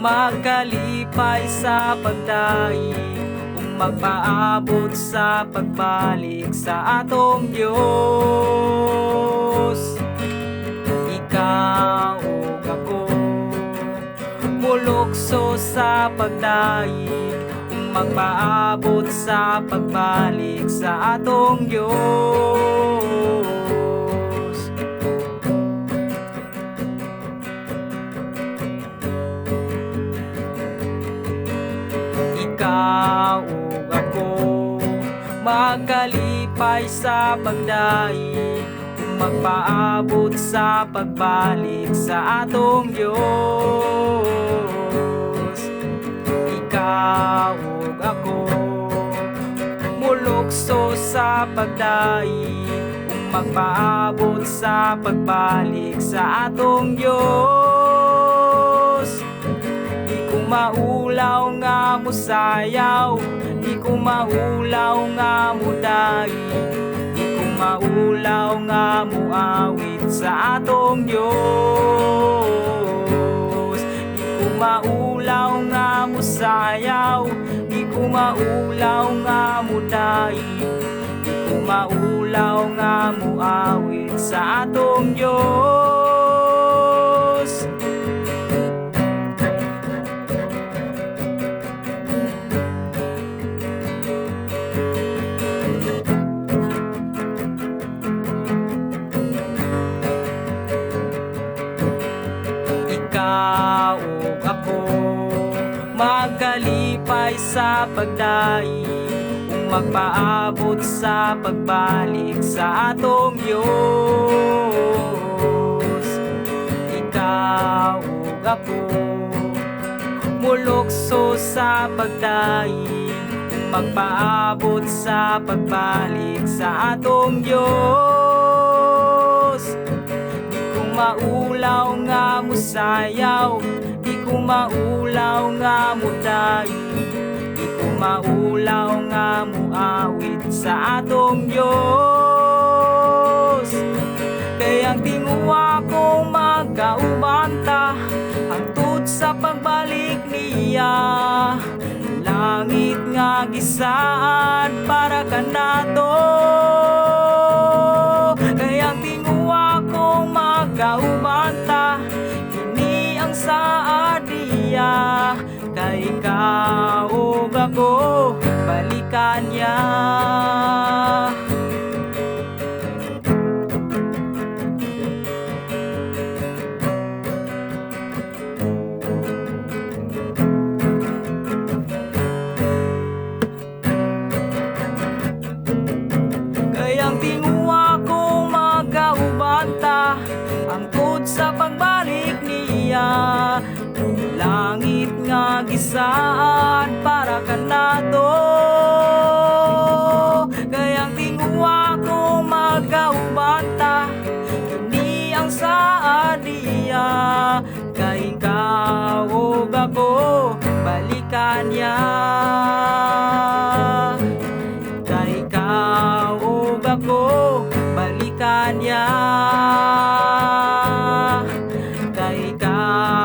magkalipay sa pagdaig, magpaabot sa pagbalik sa atong Diyos. Ikaw ug ako mulukso sa pagdaig, magpaabot sa pagbalik sa atong Diyos. Ikaw ug ako magkalipay sa pagdaig, magpaabot sa pagbalik sa atong Diyos. Ikaw ug ako mulukso sa pagdaig, magpaabot sa pagbalik sa atong Diyos. Di ko maulaw nga musayaw, di ko maulaw nga mudaig, di ko maulaw nga muawit sa atong Diyos. Di ko maulaw nga musayaw, di ko maulaw nga mudaig, di ko maulaw nga muawit sa atong Diyos. Ikaw ug ako magkalipay sa pagdaig, magpaabot sa pagbalik sa atong Diyos. Ikaw ug ako mulukso sa pagdaig, magpaabot sa pagbalik sa atong Diyos. Di ko maulaw nga musayaw, di ko maulaw nga mudaig, di ko maulaw nga muawit sa atong Diyos. Kaya ang tinguwa ko magkaubanta, hangtod sa pagbalik niya. Langit nga gisaad para kanato, kaya ang tinguwa ko magkaubanta, kini ang saad niya. Kay ikaw ug ako balikan niya. Kayang tinguwa ko magkaubanta, angkod sa pagbalik niya. Langit nga gisaad para kanato, kayang tinguwa ko magkaubanta, kini ang saad niya. Kay ikaw ug ako balikan niya. Kay ikaw ug ako balikan niya. Kay ikaw